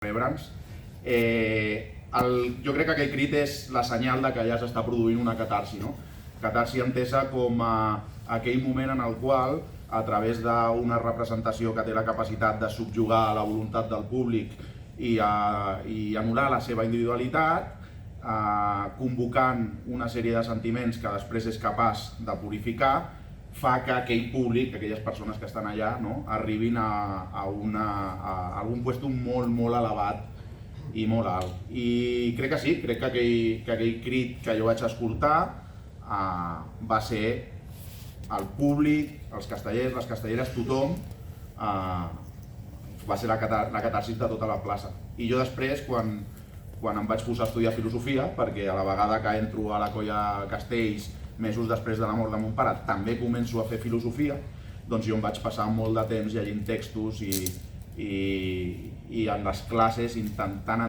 rebre'ns. Jo crec que aquell crit és la senyal de que ja s'està produint una catarsi, no? Catarsi entesa com aquell moment en el qual, a través d'una representació que té la capacitat de subjugar la voluntat del públic i anul·lar la seva individualitat, convocant una sèrie de sentiments que després és capaç de purificar, fa que aquell públic, aquelles persones que estan allà, arribin a algun lloc molt elevat i molt alt. I crec que sí, crec que aquell crit que jo vaig escoltar va ser el públic, els castellers, les castelleres, tothom, va ser la catarsis de tota la plaça. I jo després, quan em vaig posar a estudiar filosofia, perquè a la vegada que entro a la Colla Castells, mesos després de la mort de mon pare, també començo a fer filosofia, doncs jo em vaig passar molt de temps llegint textos i en les classes intentant